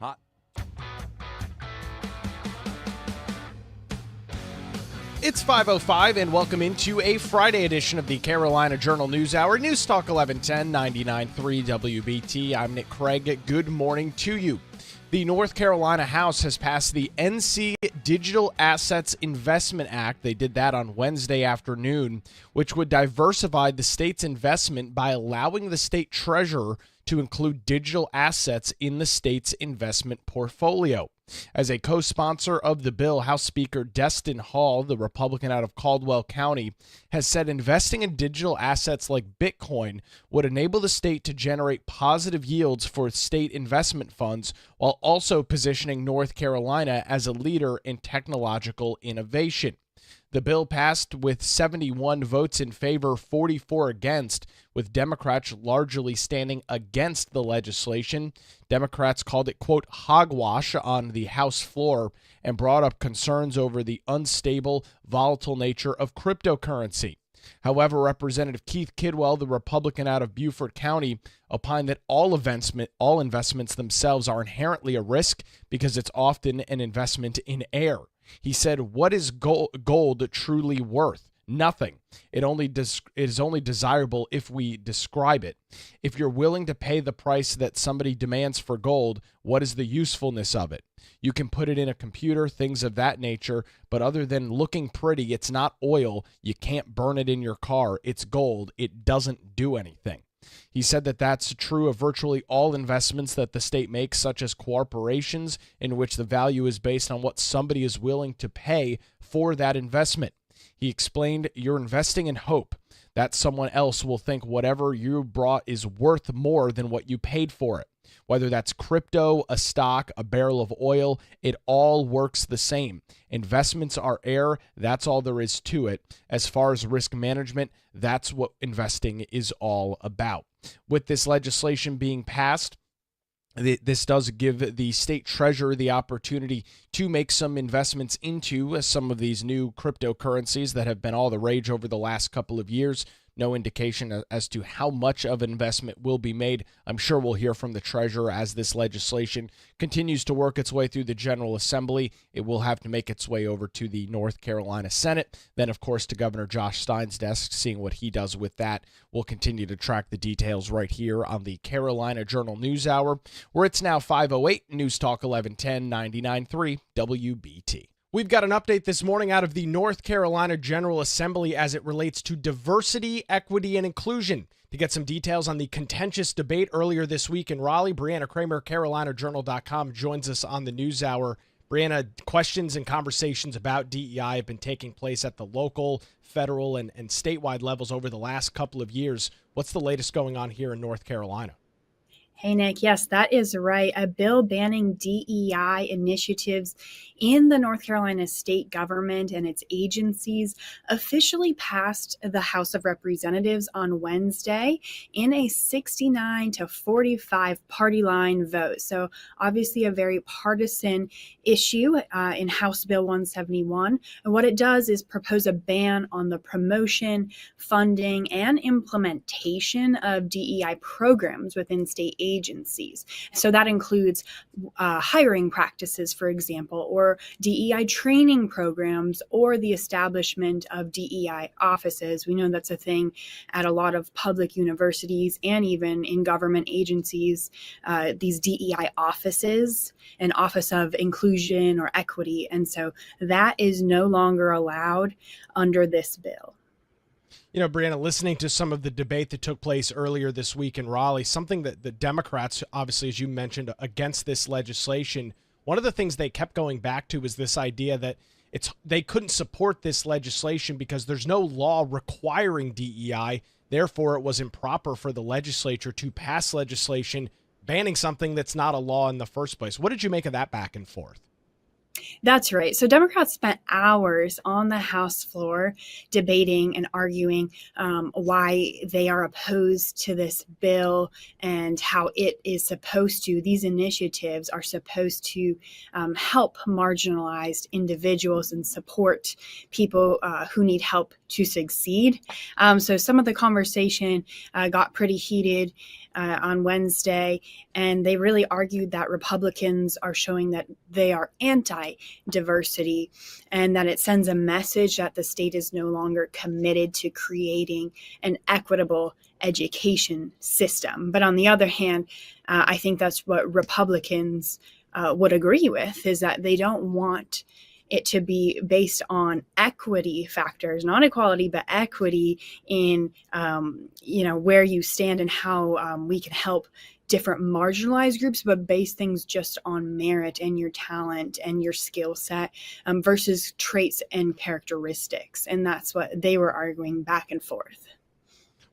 Hot. It's 5:05 and welcome into a Friday edition of the Carolina Journal News Hour. News Talk 1110 99.3 WBT. I'm Nick Craig. Good morning to you. The North Carolina House has passed the NC Digital Assets Investment Act. They did that on Wednesday afternoon, which would diversify the state's investment by allowing the state treasurer to include digital assets in the state's investment portfolio. As a co-sponsor of the bill, House Speaker Destin Hall, the Republican out of Caldwell County, has said investing in digital assets like Bitcoin would enable the state to generate positive yields for state investment funds while also positioning North Carolina as a leader in technological innovation. The bill passed with 71 votes in favor, 44 against, with Democrats largely standing against the legislation. Democrats called it, quote, hogwash on the House floor and brought up concerns over the unstable, volatile nature of cryptocurrency. However, Representative Keith Kidwell, the Republican out of Beaufort County, opined that all investments themselves are inherently a risk because it's often an investment in air. He said, what is gold truly worth? Nothing. It is only desirable if we describe it. If you're willing to pay the price that somebody demands for gold, what is the usefulness of it? You can put it in a computer, things of that nature, but other than looking pretty, it's not oil. You can't burn it in your car. It's gold. It doesn't do anything. He said that that's true of virtually all investments that the state makes, such as corporations, in which the value is based on what somebody is willing to pay for that investment. He explained, you're investing in hope that someone else will think whatever you brought is worth more than what you paid for it. Whether that's crypto, a stock, a barrel of oil, it all works the same. Investments are air. That's all there is to it. As far as risk management, that's what investing is all about. With this legislation being passed, this does give the state treasurer the opportunity to make some investments into some of these new cryptocurrencies that have been all the rage over the last couple of years. No indication as to how much of an investment will be made. I'm sure we'll hear from the treasurer as this legislation continues to work its way through the General Assembly. It will have to make its way over to the North Carolina Senate. Then, of course, to Governor Josh Stein's desk, seeing what he does with that. We'll continue to track the details right here on the Carolina Journal News Hour, where it's now 5:08, News Talk 1110 99.3 WBT. We've got an update this morning out of the North Carolina General Assembly as it relates to diversity, equity, and inclusion. To get some details on the contentious debate earlier this week in Raleigh, Brianna Kramer, CarolinaJournal.com, joins us on the News Hour. Brianna, questions and conversations about DEI have been taking place at the local, federal, and statewide levels over the last couple of years. What's the latest going on here in North Carolina? Hey, Nick. Yes, that is right. A bill banning DEI initiatives in the North Carolina state government and its agencies officially passed the House of Representatives on Wednesday in a 69-45 party line vote. So obviously a very partisan issue in House Bill 171. And what it does is propose a ban on the promotion, funding, and implementation of DEI programs within state agencies. So that includes hiring practices, for example, or DEI training programs, or the establishment of DEI offices. We know that's a thing at a lot of public universities and even in government agencies, these DEI offices, an office of inclusion or equity. And so that is no longer allowed under this bill. You know, Brianna, listening to some of the debate that took place earlier this week in Raleigh, something that the Democrats, obviously, as you mentioned, against this legislation, one of the things they kept going back to was this idea that they couldn't support this legislation because there's no law requiring DEI. Therefore, it was improper for the legislature to pass legislation banning something that's not a law in the first place. What did you make of that back and forth? That's right. So Democrats spent hours on the House floor debating and arguing why they are opposed to this bill and how these initiatives are supposed to help marginalized individuals and support people who need help to succeed. So some of the conversation got pretty heated on Wednesday, and they really argued that Republicans are showing that they are anti-diversity and that it sends a message that the state is no longer committed to creating an equitable education system. But on the other hand, I think that's what Republicans would agree with, is that they don't want it to be based on equity factors, not equality, but equity in, where you stand and how we can help different marginalized groups, but base things just on merit and your talent and your skill set versus traits and characteristics. And that's what they were arguing back and forth.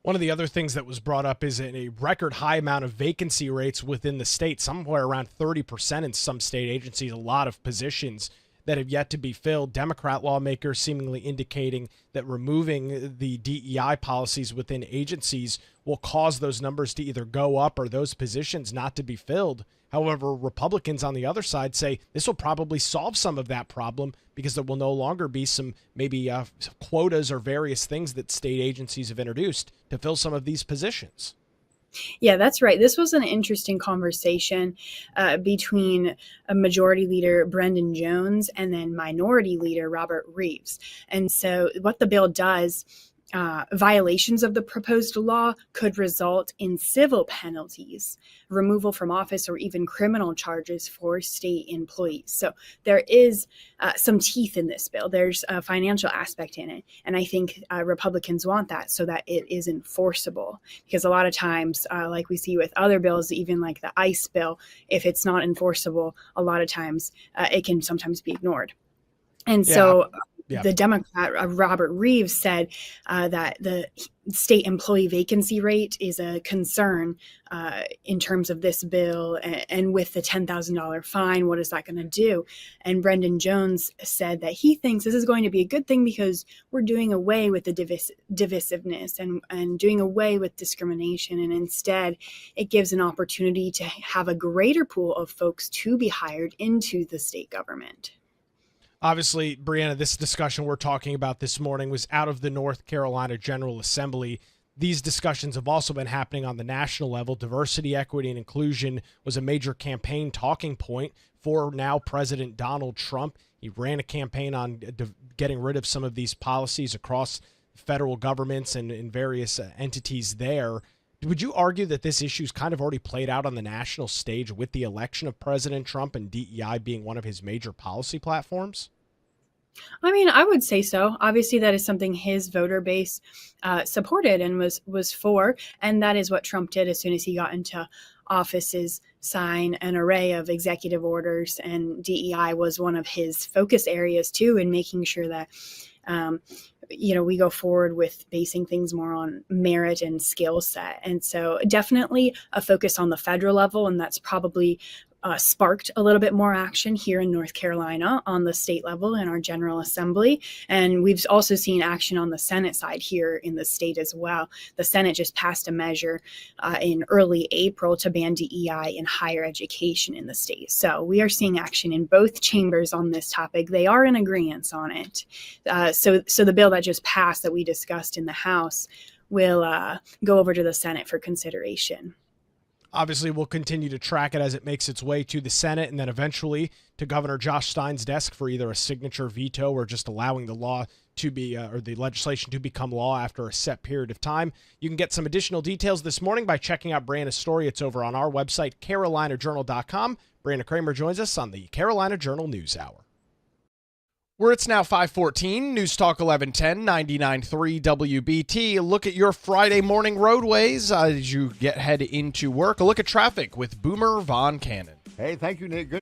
One of the other things that was brought up is a record high amount of vacancy rates within the state, somewhere around 30% in some state agencies, a lot of positions that have yet to be filled. Democrat lawmakers seemingly indicating that removing the DEI policies within agencies will cause those numbers to either go up or those positions not to be filled. However, Republicans on the other side say this will probably solve some of that problem because there will no longer be some maybe quotas or various things that state agencies have introduced to fill some of these positions. Yeah, that's right. This was an interesting conversation between a majority leader, Brendan Jones, and then minority leader, Robert Reeves. And so what the bill does, violations of the proposed law could result in civil penalties, removal from office, or even criminal charges for state employees. So there is some teeth in this bill. There's a financial aspect in it. And I think Republicans want that so that it is enforceable. Because a lot of times, like we see with other bills, even like the ICE bill, if it's not enforceable, a lot of times it can sometimes be ignored. And so the Democrat, Robert Reeves, said that the state employee vacancy rate is a concern in terms of this bill. And with the $10,000 fine, what is that going to do? And Brendan Jones said that he thinks this is going to be a good thing because we're doing away with the divisiveness and doing away with discrimination. And instead, it gives an opportunity to have a greater pool of folks to be hired into the state government. Obviously, Brianna, this discussion we're talking about this morning was out of the North Carolina General Assembly. These discussions have also been happening on the national level. Diversity, equity, and inclusion was a major campaign talking point for now President Donald Trump. He ran a campaign on getting rid of some of these policies across federal governments and in various entities there. Would you argue that this issue's kind of already played out on the national stage with the election of President Trump and DEI being one of his major policy platforms? I mean, I would say so. Obviously, that is something his voter base supported and was for. And that is what Trump did as soon as he got into office, is sign an array of executive orders. And DEI was one of his focus areas, too, in making sure that we go forward with basing things more on merit and skill set. And so definitely a focus on the federal level. And that's probably sparked a little bit more action here in North Carolina on the state level in our General Assembly. And we've also seen action on the Senate side here in the state as well. The Senate just passed a measure in early April to ban DEI in higher education in the state. So we are seeing action in both chambers on this topic. They are in agreement on it. So the bill that just passed that we discussed in the House will go over to the Senate for consideration. Obviously, we'll continue to track it as it makes its way to the Senate and then eventually to Governor Josh Stein's desk for either a signature veto or just allowing the law to be or the legislation to become law after a set period of time. You can get some additional details this morning by checking out Brianna's story. It's over on our website, carolinajournal.com. Brianna Kramer joins us on the Carolina Journal News Hour. Where it's now 5:14, News Talk 1110, 99.3 WBT. A look at your Friday morning roadways as you head into work. A look at traffic with Boomer Von Cannon. Hey, thank you, Nick. Good.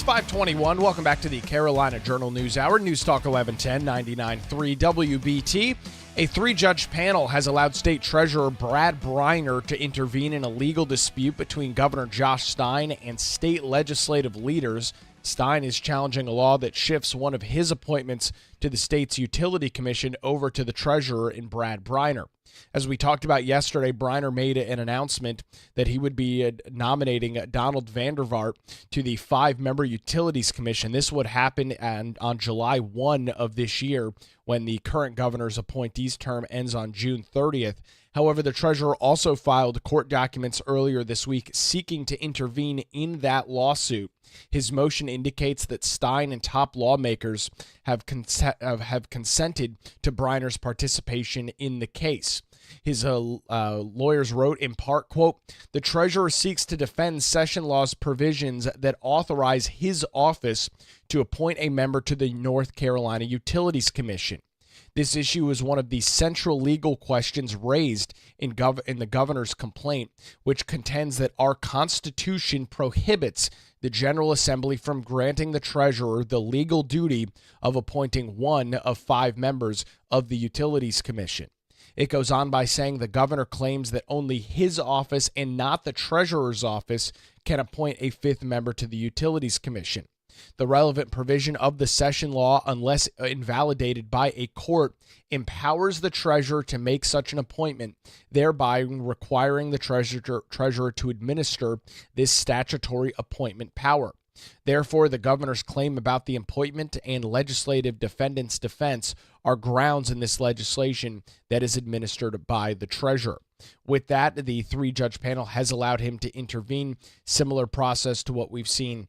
It's 521. Welcome back to the Carolina Journal News Hour. News Talk 1110, 99.3 WBT. A three-judge panel has allowed State Treasurer Brad Briner to intervene in a legal dispute between Governor Josh Stein and state legislative leaders. Stein is challenging a law that shifts one of his appointments to the state's utility commission over to the treasurer in Brad Briner. As we talked about yesterday, Briner made an announcement that he would be nominating Donald Vandervaart to the 5-member Utilities Commission. This would happen on July 1 of this year when the current governor's appointee's term ends on June 30th. However, the treasurer also filed court documents earlier this week seeking to intervene in that lawsuit. His motion indicates that Stein and top lawmakers have consented to Briner's participation in the case. His lawyers wrote in part, quote, "The treasurer seeks to defend session law's provisions that authorize his office to appoint a member to the North Carolina Utilities Commission. This issue is one of the central legal questions raised in the governor's complaint, which contends that our Constitution prohibits the General Assembly from granting the treasurer the legal duty of appointing one of 5 members of the Utilities Commission." It goes on by saying the governor claims that only his office and not the treasurer's office can appoint a 5th member to the Utilities Commission. The relevant provision of the session law, unless invalidated by a court, empowers the treasurer to make such an appointment, thereby requiring the treasurer to administer this statutory appointment power. Therefore, the governor's claim about the appointment and legislative defendant's defense are grounds in this legislation that is administered by the treasurer. With that, the 3-judge panel has allowed him to intervene, similar process to what we've seen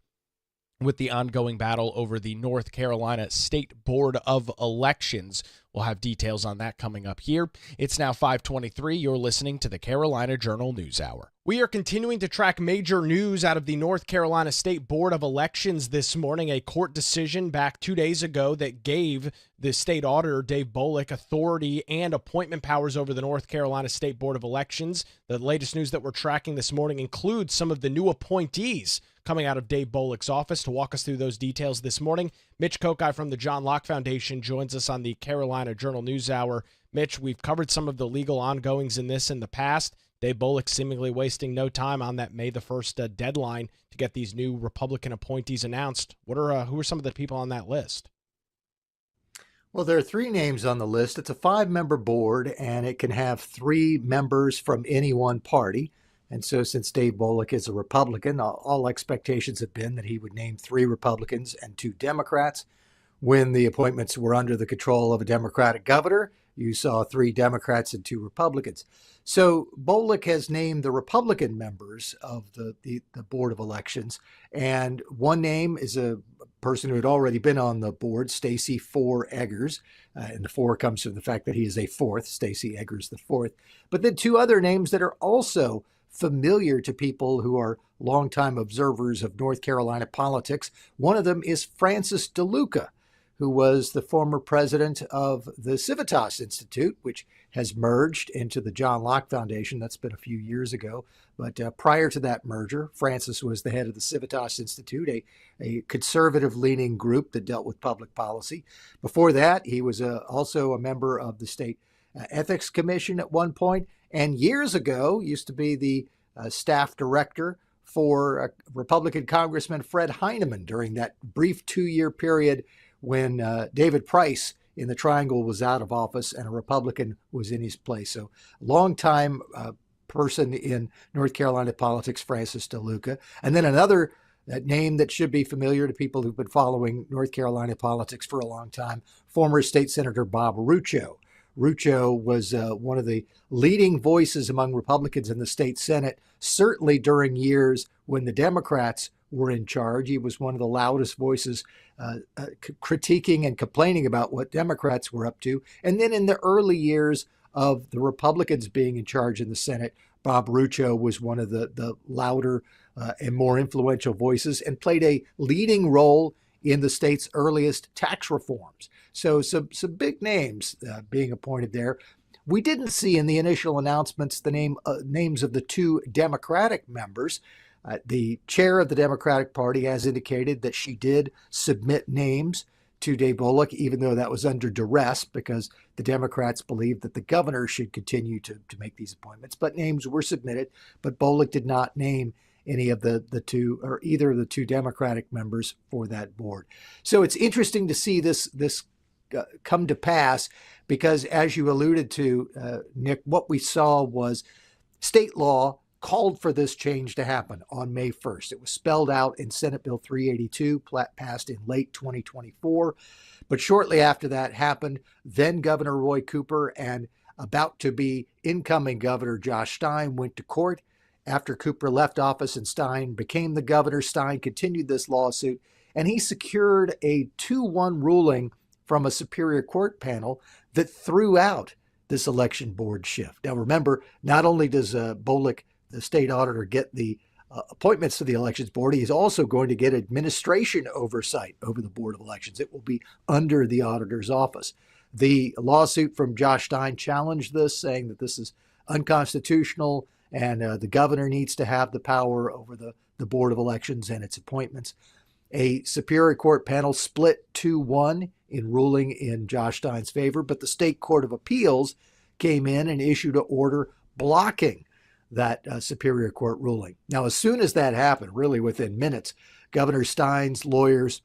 with the ongoing battle over the North Carolina State Board of Elections. We'll have details on that coming up here. It's now 5:23. You're listening to the Carolina Journal News Hour. We are continuing to track major news out of the North Carolina State Board of Elections this morning. A court decision back 2 days ago that gave the state auditor, Dave Boliek, authority and appointment powers over the North Carolina State Board of Elections. The latest news that we're tracking this morning includes some of the new appointees coming out of Dave Boliek's office. To walk us through those details this morning, Mitch Kokai from the John Locke Foundation joins us on the Carolina Journal News Hour. Mitch, we've covered some of the legal ongoings in this in the past. Dave Boliek seemingly wasting no time on that May the 1st deadline to get these new Republican appointees announced. Who are some of the people on that list? Well, there are 3 names on the list. It's a 5-member board, and it can have 3 members from any one party. And so since Dave Boliek is a Republican, all expectations have been that he would name 3 Republicans and 2 Democrats. When the appointments were under the control of a Democratic governor, you saw 3 Democrats and 2 Republicans. So Boliek has named the Republican members of the Board of Elections. And one name is a person who had already been on the board, Stacey 4 Eggers. And the 4 comes from the fact that he is a 4th, Stacey Eggers the 4th. But then 2 other names that are also familiar to people who are longtime observers of North Carolina politics. One of them is Francis DeLuca, who was the former president of the Civitas Institute, which has merged into the John Locke Foundation. That's been a few years ago. But prior to that merger, Francis was the head of the Civitas Institute, a conservative-leaning group that dealt with public policy. Before that, he was also a member of the State Ethics Commission at one point, and years ago used to be the staff director for Republican Congressman Fred Heineman during that brief 2-year period when David Price in the Triangle was out of office and a Republican was in his place. So longtime person in North Carolina politics, Francis DeLuca. And then another name that should be familiar to people who've been following North Carolina politics for a long time, former State Senator Bob Rucho. Rucho was one of the leading voices among Republicans in the state Senate, certainly during years when the Democrats were in charge. He was one of the loudest voices critiquing and complaining about what Democrats were up to. And then in the early years of the Republicans being in charge in the Senate, Bob Rucho was one of the louder and more influential voices and played a leading role in the state's earliest tax reforms. So some big names being appointed there. We didn't see in the initial announcements the names of the 2 Democratic members, The chair of the Democratic Party has indicated that she did submit names to Dave Boliek, even though that was under duress because the Democrats believed that the governor should continue to make these appointments. But names were submitted, but Boliek did not name any of the two or either of the two Democratic members for that board. So it's interesting to see this come to pass because, as you alluded to, Nick, what we saw was state law called for this change to happen on May 1st. It was spelled out in Senate Bill 382, passed in late 2024. But shortly after that happened, then Governor Roy Cooper and about to be incoming Governor Josh Stein went to court. After Cooper left office and Stein became the governor, Stein continued this lawsuit, and he secured a 2-1 ruling from a Superior Court panel that threw out this election board shift. Now, remember, not only does Boliek, the state auditor, get the appointments to the elections board, he's also going to get administration oversight over the Board of Elections. It will be under the auditor's office. The lawsuit from Josh Stein challenged this, saying that this is unconstitutional and the governor needs to have the power over the Board of Elections and its appointments. A Superior Court panel split 2-1 in ruling in Josh Stein's favor, but the State Court of Appeals came in and issued an order blocking that Superior Court ruling. Now, as soon as that happened, really within minutes, Governor Stein's lawyers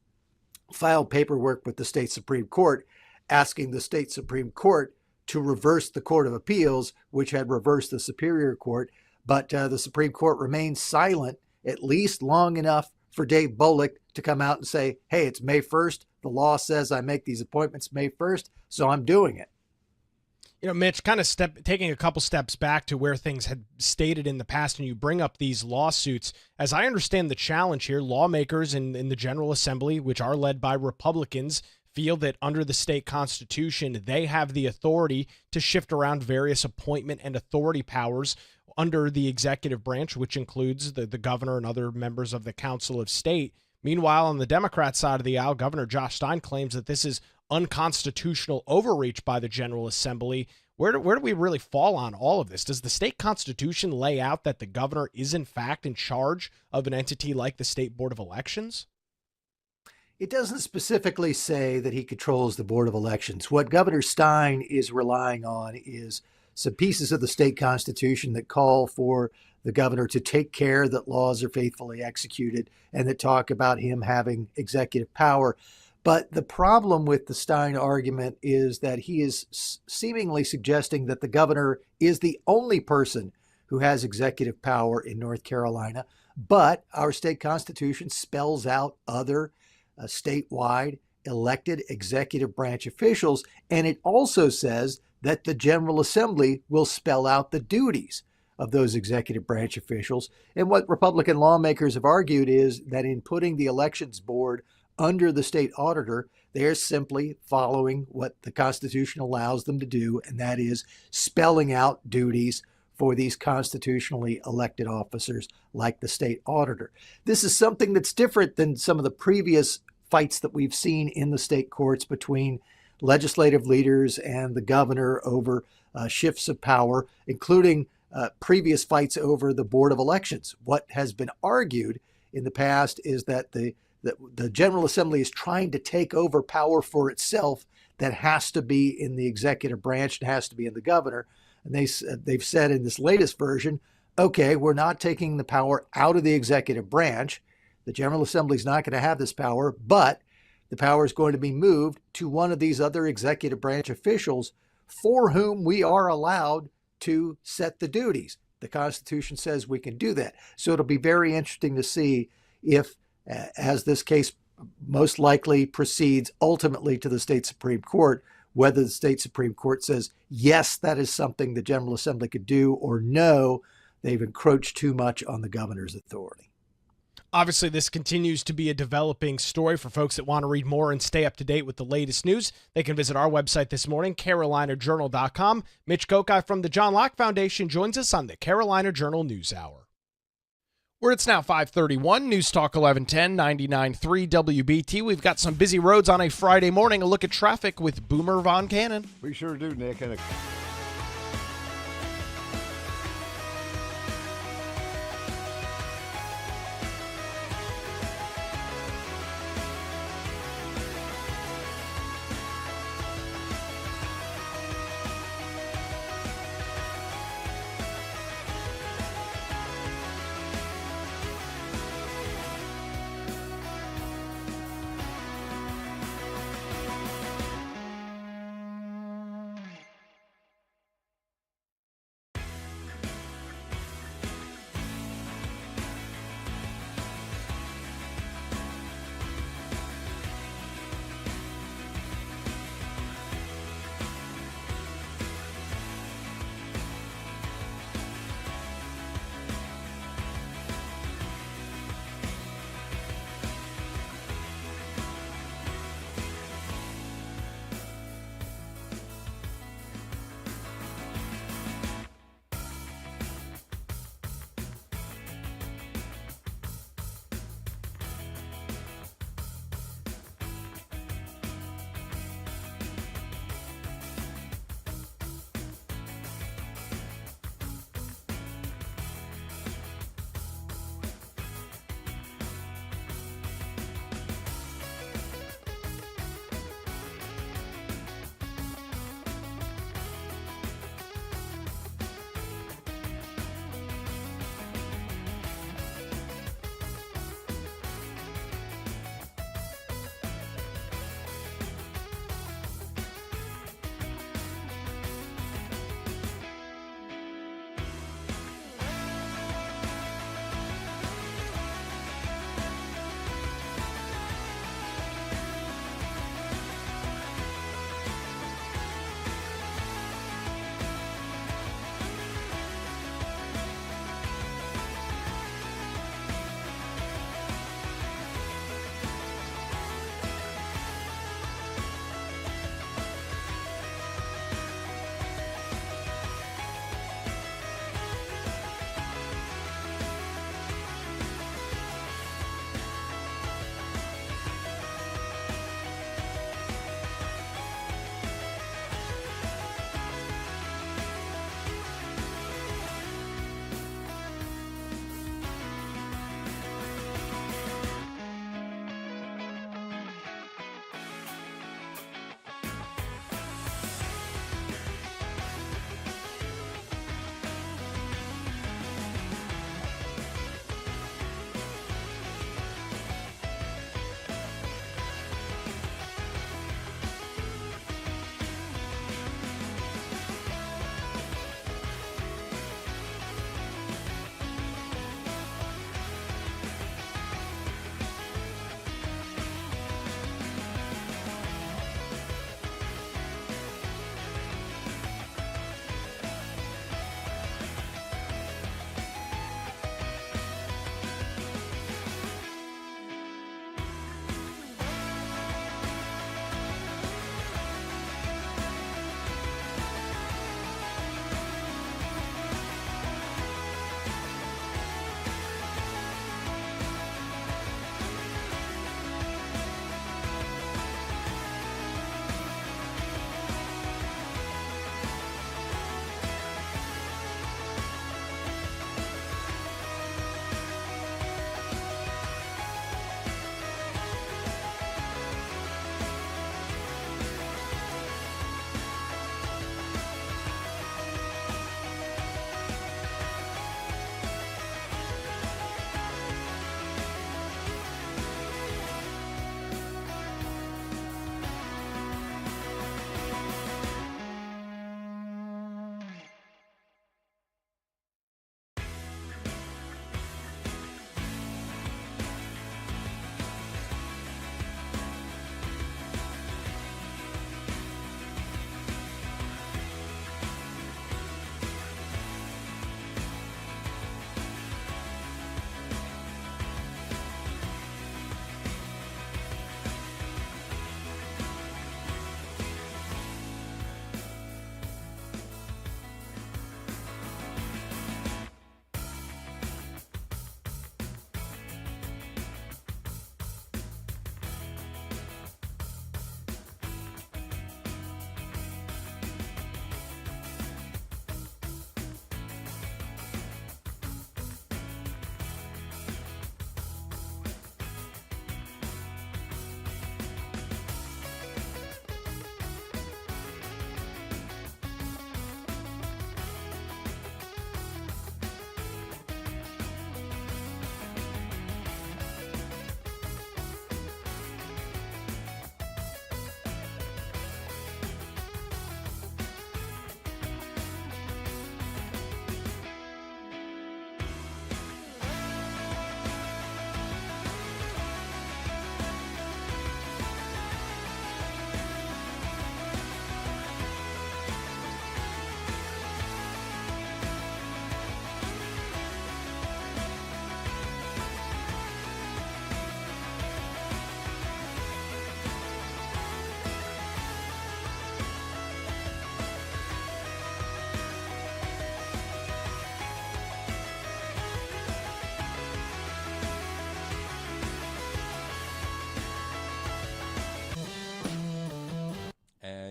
filed paperwork with the state Supreme Court asking the state Supreme Court to reverse the Court of Appeals, which had reversed the Superior Court. But the Supreme Court remained silent, at least long enough for Dave Boliek to come out and say, hey, it's May 1st. The law says I make these appointments May 1st, so I'm doing it. You know, Mitch, kind of taking a couple steps back to where things had stated in the past, and you bring up these lawsuits. As I understand the challenge here, lawmakers in the General Assembly, which are led by Republicans, feel that under the state constitution, they have the authority to shift around various appointment and authority powers under the executive branch, which includes the governor and other members of the Council of State. Meanwhile, on the Democrat side of the aisle, Governor Josh Stein claims that this is unconstitutional overreach by the General Assembly. Where do we really fall on all of this? Does the state constitution lay out that the governor is in fact in charge of an entity like the State Board of Elections? It doesn't specifically say that he controls the Board of Elections. What Governor Stein is relying on is some pieces of the state constitution that call for the governor to take care that laws are faithfully executed and that talk about him having executive power. But the problem with the Stein argument is that he is seemingly suggesting that the governor is the only person who has executive power in North Carolina. But our state constitution spells out other statewide elected executive branch officials. And it also says that the General Assembly will spell out the duties of those executive branch officials. And what Republican lawmakers have argued is that in putting the elections board under the state auditor, they're simply following what the Constitution allows them to do, and that is spelling out duties for these constitutionally elected officers like the state auditor. This is something that's different than some of the previous fights that we've seen in the state courts between legislative leaders and the governor over shifts of power, including previous fights over the Board of Elections. What has been argued in the past is that the General Assembly is trying to take over power for itself that has to be in the executive branch and has to be in the governor. And they've said in this latest version, okay, we're not taking the power out of the executive branch. The General Assembly is not going to have this power, but the power is going to be moved to one of these other executive branch officials for whom we are allowed to set the duties. The Constitution says we can do that. So it'll be very interesting to see if, as this case most likely proceeds ultimately to the state Supreme Court, whether the state Supreme Court says, yes, that is something the General Assembly could do, or no, they've encroached too much on the governor's authority. Obviously, this continues to be a developing story. For folks that want to read more and stay up to date with the latest news, they can visit our website this morning, carolinajournal.com. Mitch Kokai from the John Locke Foundation joins us on the Carolina Journal News Hour. Where it's now 5:31, News Talk 1110, 99.3 WBT. We've got some busy roads on a Friday morning. A look at traffic with Boomer Von Cannon. We sure do, Nick. And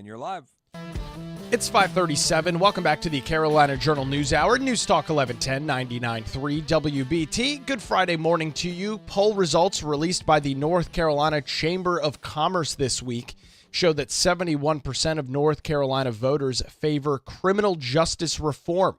you're live. It's 5:37. Welcome back to the Carolina Journal News Hour. News Talk 1110 99.3 WBT. Good Friday morning to you. Poll results released by the North Carolina Chamber of Commerce this week show that 71% of North Carolina voters favor criminal justice reform.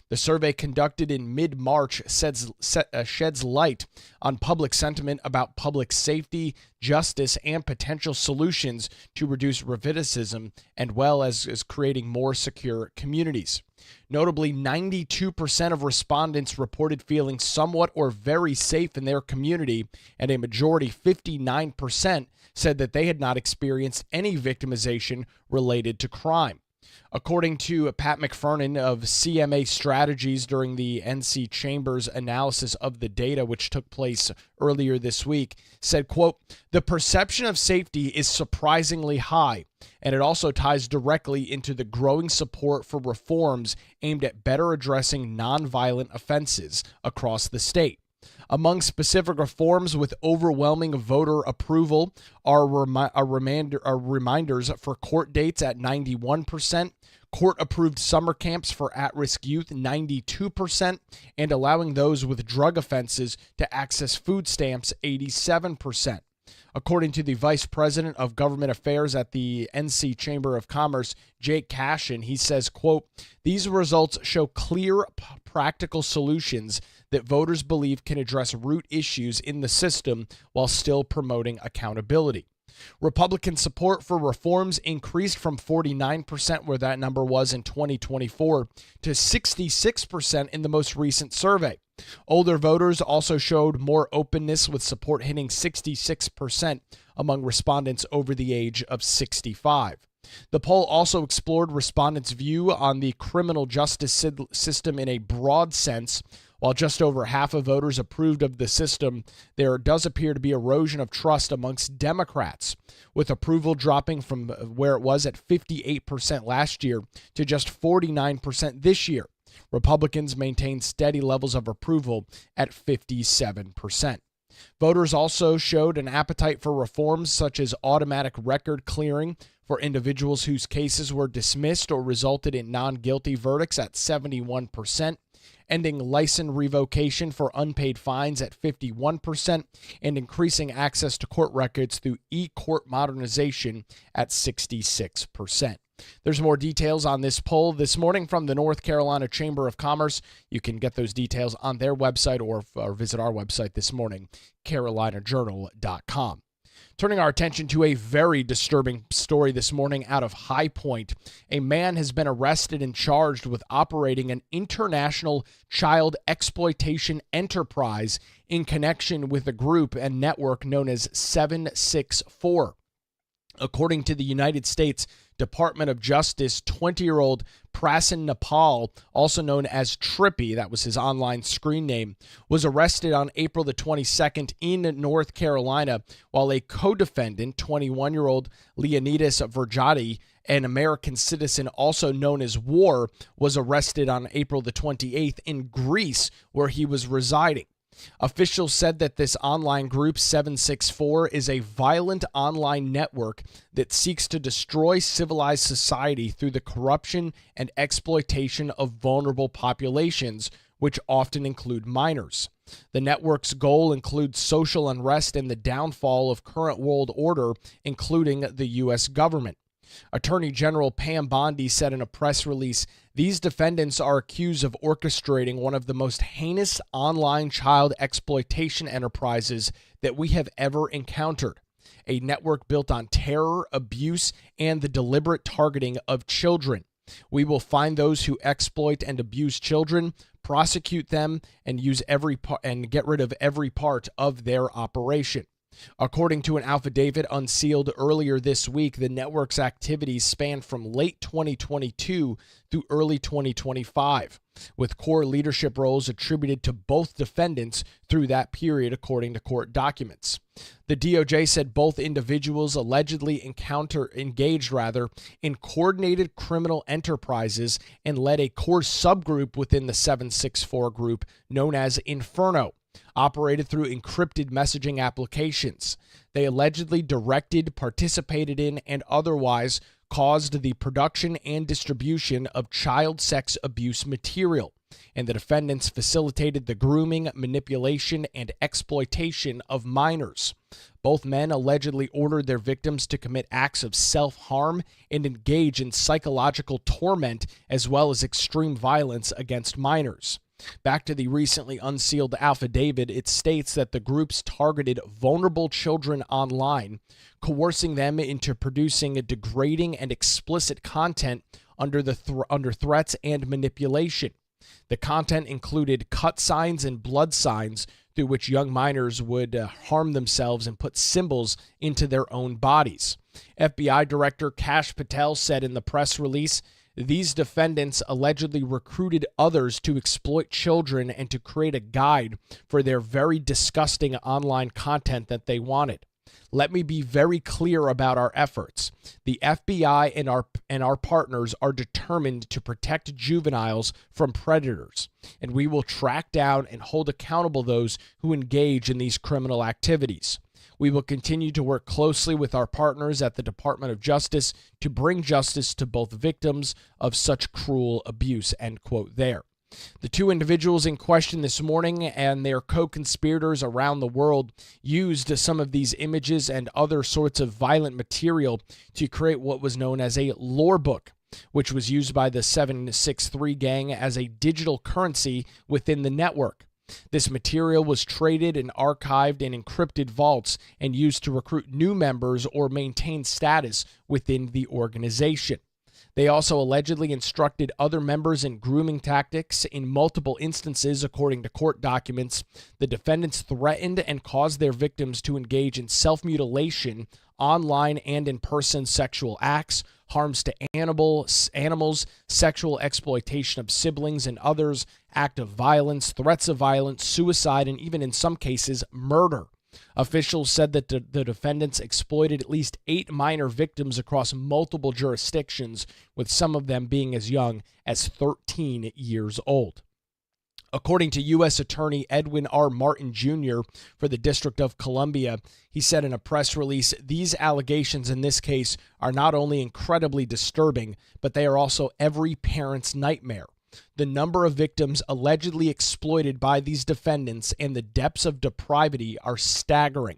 The survey conducted in mid-March sheds light on public sentiment about public safety, justice, and potential solutions to reduce recidivism, and well as creating more secure communities. Notably, 92% of respondents reported feeling somewhat or very safe in their community, and a majority, 59%, said that they had not experienced any victimization related to crime. According to Pat McFernan of CMA Strategies during the NC Chamber's analysis of the data, which took place earlier this week, said, quote, "The perception of safety is surprisingly high, and it also ties directly into the growing support for reforms aimed at better addressing nonviolent offenses across the state. Among specific reforms with overwhelming voter approval are reminders for court dates at 91%, court-approved summer camps for at-risk youth 92%, and allowing those with drug offenses to access food stamps 87%. According to the Vice President of Government Affairs at the NC Chamber of Commerce, Jake Cashin, he says, quote, "These results show clear, practical solutions that voters believe can address root issues in the system while still promoting accountability." Republican support for reforms increased from 49%, where that number was in 2024, to 66% in the most recent survey. Older voters also showed more openness, with support hitting 66% among respondents over the age of 65. The poll also explored respondents' view on the criminal justice system in a broad sense. While just over half of voters approved of the system, there does appear to be erosion of trust amongst Democrats, with approval dropping from where it was at 58% last year to just 49% this year. Republicans maintain steady levels of approval at 57%. Voters also showed an appetite for reforms such as automatic record clearing for individuals whose cases were dismissed or resulted in non-guilty verdicts at 71%, ending license revocation for unpaid fines at 51%, and increasing access to court records through e-court modernization at 66%. There's more details on this poll this morning from the North Carolina Chamber of Commerce. You can get those details on their website or visit our website this morning, carolinajournal.com. Turning our attention to a very disturbing story this morning out of High Point. A man has been arrested and charged with operating an international child exploitation enterprise in connection with a group and network known as 764. According to the United States Department of Justice, 20-year-old Prasen Nepal, also known as Trippy, that was his online screen name, was arrested on April the 22nd in North Carolina, while a co-defendant, 21-year-old Leonidas Verjati, an American citizen also known as War, was arrested on April the 28th in Greece, where he was residing. Officials said that this online group, 764, is a violent online network that seeks to destroy civilized society through the corruption and exploitation of vulnerable populations, which often include minors. The network's goal includes social unrest and the downfall of current world order, including the U.S. government. Attorney General Pam Bondi said in a press release, "These defendants are accused of orchestrating one of the most heinous online child exploitation enterprises that we have ever encountered, a network built on terror, abuse, and the deliberate targeting of children. We will find those who exploit and abuse children, prosecute them, and get rid of every part of their operation." According to an affidavit unsealed earlier this week, the network's activities span from late 2022 through early 2025, with core leadership roles attributed to both defendants through that period, according to court documents. The DOJ said both individuals allegedly engaged in coordinated criminal enterprises and led a core subgroup within the 764 group known as Inferno, operated through encrypted messaging applications. They allegedly directed, participated in, and otherwise caused the production and distribution of child sex abuse material, and the defendants facilitated the grooming, manipulation, and exploitation of minors. Both men allegedly ordered their victims to commit acts of self-harm and engage in psychological torment as well as extreme violence against minors. Back to the recently unsealed affidavit, it states that the groups targeted vulnerable children online, coercing them into producing degrading and explicit content under threats and manipulation. The content included cut signs and blood signs through which young minors would harm themselves and put symbols into their own bodies. FBI Director Kash Patel said in the press release, these defendants allegedly recruited others to exploit children and to create a guide for their very disgusting online content that they wanted. Let me be very clear about our efforts. The FBI and our partners are determined to protect juveniles from predators, and we will track down and hold accountable those who engage in these criminal activities. We will continue to work closely with our partners at the Department of Justice to bring justice to both victims of such cruel abuse, end quote there. The two individuals in question this morning and their co-conspirators around the world used some of these images and other sorts of violent material to create what was known as a lore book, which was used by the 763 gang as a digital currency within the network. This material was traded and archived in encrypted vaults and used to recruit new members or maintain status within the organization. They also allegedly instructed other members in grooming tactics. In multiple instances, according to court documents, the defendants threatened and caused their victims to engage in self-mutilation, online and in-person sexual acts, harms to animals, sexual exploitation of siblings and others, act of violence, threats of violence, suicide, and even in some cases, murder. Officials said that the defendants exploited at least 8 minor victims across multiple jurisdictions, with some of them being as young as 13 years old. According to U.S. Attorney Edwin R. Martin Jr. for the District of Columbia, he said in a press release, these allegations in this case are not only incredibly disturbing, but they are also every parent's nightmare. The number of victims allegedly exploited by these defendants and the depths of depravity are staggering.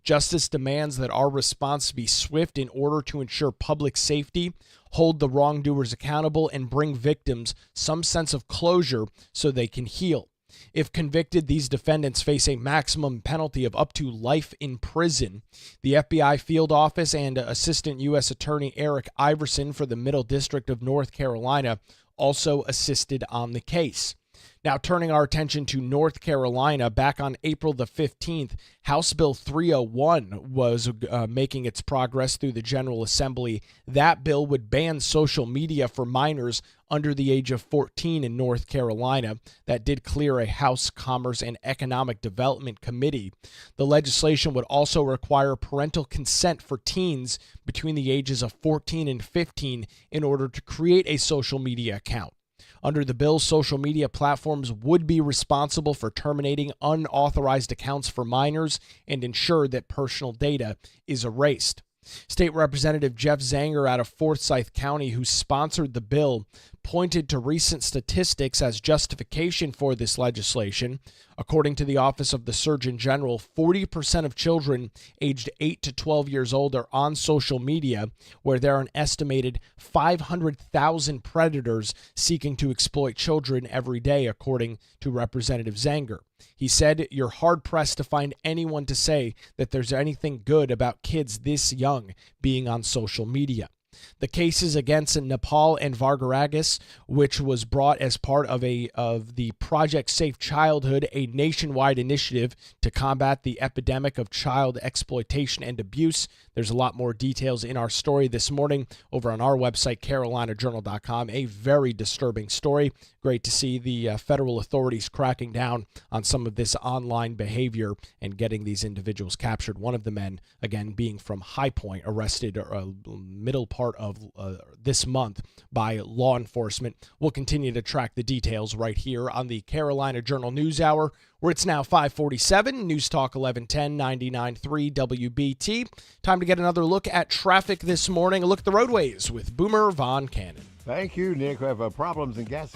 Justice demands that our response be swift in order to ensure public safety, hold the wrongdoers accountable, and bring victims some sense of closure so they can heal. If convicted, these defendants face a maximum penalty of up to life in prison. The FBI field office and Assistant U.S. Attorney Eric Iverson for the Middle District of North Carolina also assisted on the case. Now, turning our attention to North Carolina, back on April the 15th, House Bill 301 was making its progress through the General Assembly. That bill would ban social media for minors under the age of 14 in North Carolina. That did clear a House Commerce and Economic Development Committee. The legislation would also require parental consent for teens between the ages of 14 and 15 in order to create a social media account. Under the bill, social media platforms would be responsible for terminating unauthorized accounts for minors and ensure that personal data is erased. State Representative Jeff Zanger out of Forsyth County, who sponsored the bill, pointed to recent statistics as justification for this legislation. According to the Office of the Surgeon General, 40% of children aged 8 to 12 years old are on social media, where there are an estimated 500,000 predators seeking to exploit children every day, according to Representative Zanger. He said, "You're hard-pressed to find anyone to say that there's anything good about kids this young being on social media." The cases against Nepal and Vargaragas, which was brought as part of the Project Safe Childhood, a nationwide initiative to combat the epidemic of child exploitation and abuse. There's a lot more details in our story this morning over on our website, carolinajournal.com. A very disturbing story. Great to see the federal authorities cracking down on some of this online behavior and getting these individuals captured. One of the men, again, being from High Point, arrested middle part of this month by law enforcement. We'll continue to track the details right here on the Carolina Journal News Hour, where it's now 5:47, News Talk 1110, 99.3 WBT. Time to get another look at traffic this morning. A look at the roadways with Boomer Von Cannon. Thank you, Nick. We have problems in gas.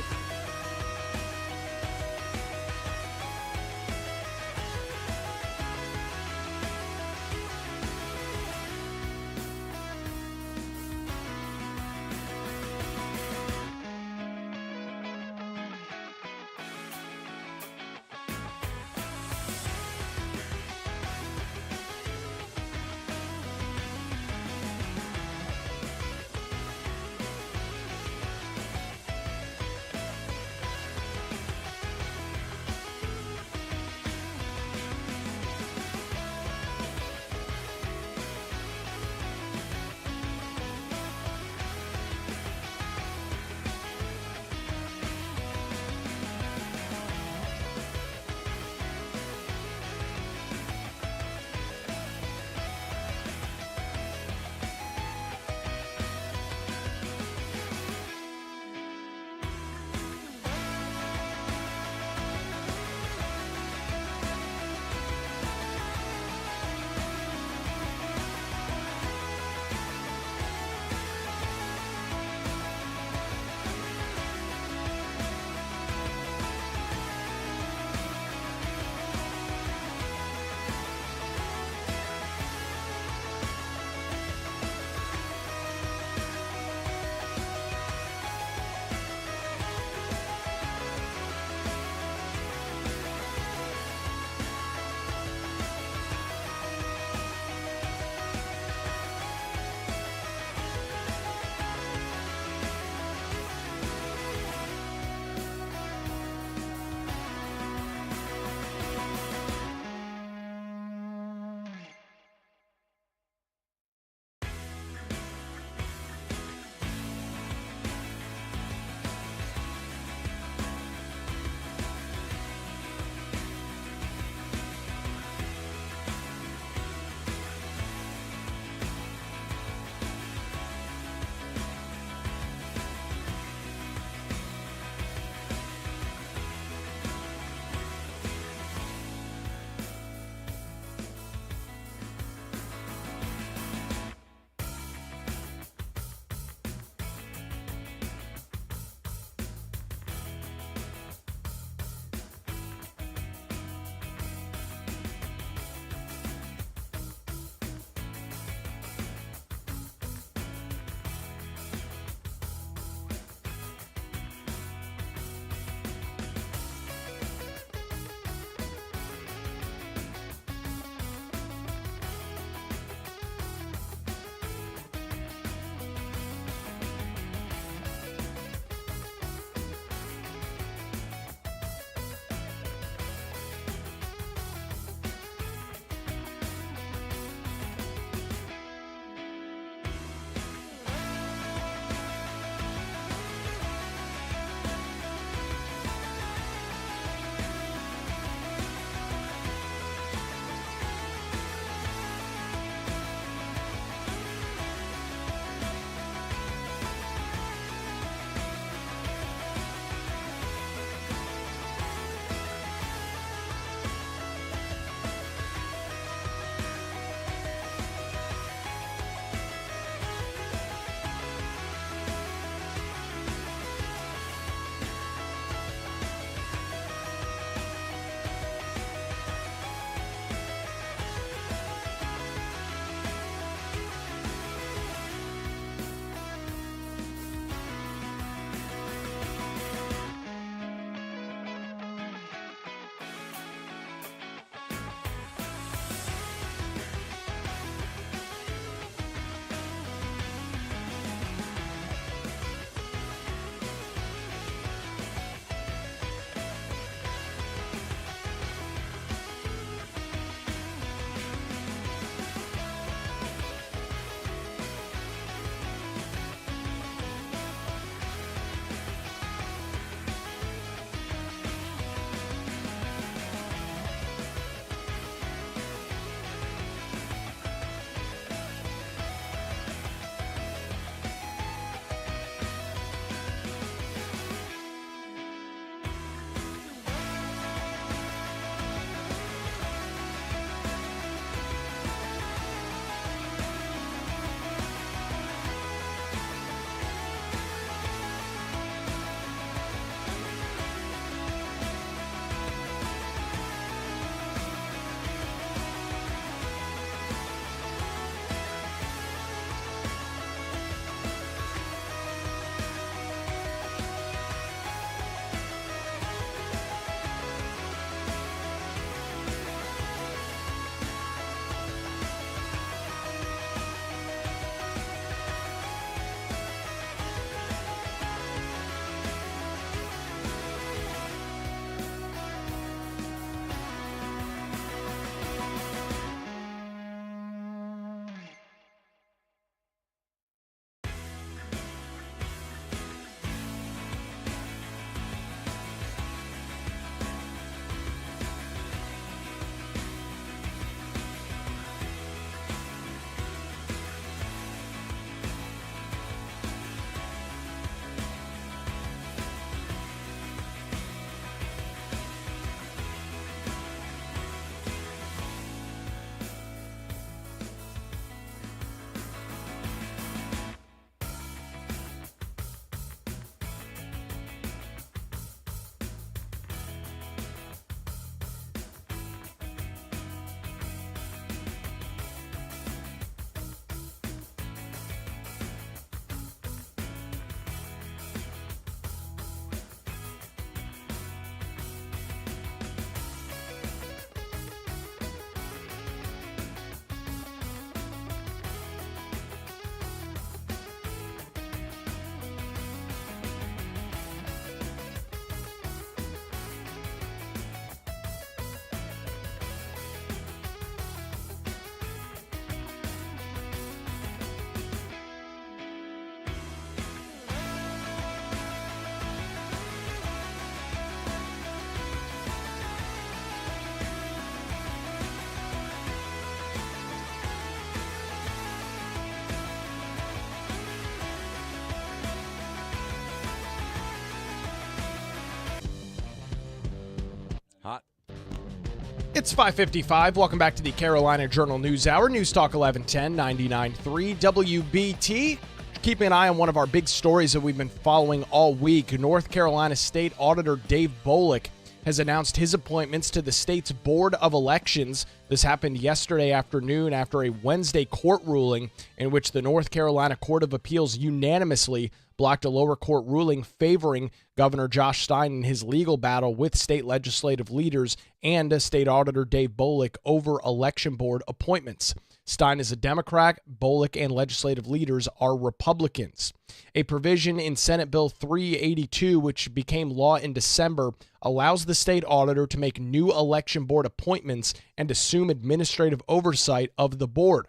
It's 5:55. Welcome back to the Carolina Journal News Hour. News Talk 1110 99.3 WBT. Keeping an eye on one of our big stories that we've been following all week. North Carolina State Auditor Dave Boliek has announced his appointments to the state's Board of Elections. This happened yesterday afternoon after a Wednesday court ruling in which the North Carolina Court of Appeals unanimously blocked a lower court ruling favoring Governor Josh Stein in his legal battle with state legislative leaders and State Auditor Dave Boliek over election board appointments. Stein is a Democrat. Boliek and legislative leaders are Republicans. A provision in Senate Bill 382, which became law in December, allows the state auditor to make new election board appointments and assume administrative oversight of the board.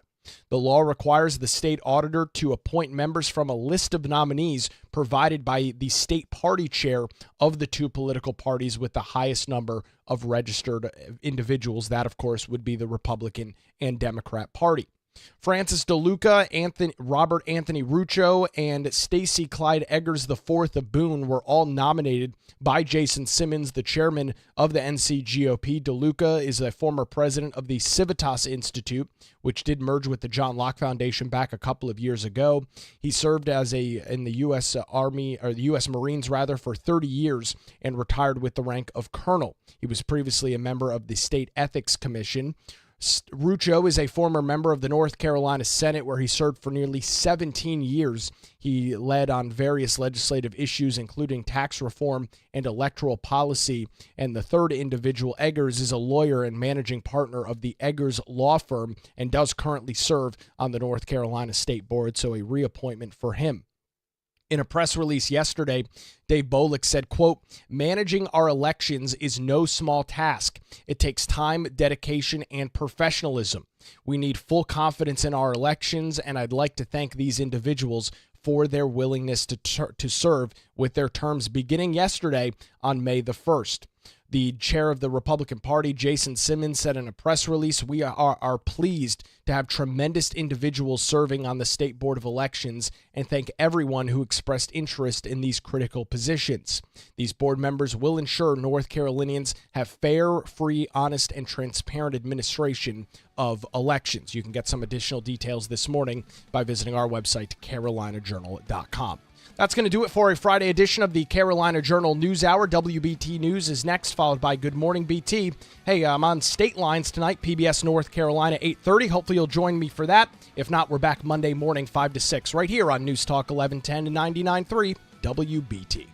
The law requires the state auditor to appoint members from a list of nominees provided by the state party chair of the two political parties with the highest number of registered individuals. That, of course, would be the Republican and Democrat Party. Francis DeLuca, Robert Anthony Rucho, and Stacey Clyde Eggers IV of Boone were all nominated by Jason Simmons, the chairman of the NCGOP. DeLuca is a former president of the Civitas Institute, which did merge with the John Locke Foundation back a couple of years ago. He served in the U.S. Army, or the U.S. Marines rather, for 30 years and retired with the rank of colonel. He was previously a member of the State Ethics Commission. Rucho is a former member of the North Carolina Senate, where he served for nearly 17 years. He led on various legislative issues, including tax reform and electoral policy. And the third individual, Eggers, is a lawyer and managing partner of the Eggers Law Firm and does currently serve on the North Carolina State Board, so a reappointment for him. In a press release yesterday, Dave Boliek said, quote, "Managing our elections is no small task. It takes time, dedication, and professionalism. We need full confidence in our elections, and I'd like to thank these individuals for their willingness to serve with their terms beginning yesterday on May the 1st. The chair of the Republican Party, Jason Simmons, said in a press release, "We are pleased to have tremendous individuals serving on the State Board of Elections and thank everyone who expressed interest in these critical positions. These board members will ensure North Carolinians have fair, free, honest, and transparent administration of elections." You can get some additional details this morning by visiting our website, carolinajournal.com. That's going to do it for a Friday edition of the Carolina Journal News Hour. WBT News is next, followed by Good Morning BT. Hey, I'm on State Lines tonight, PBS North Carolina, 8:30. Hopefully you'll join me for that. If not, we're back Monday morning, 5 to 6, right here on News Talk 1110 and 99.3 WBT.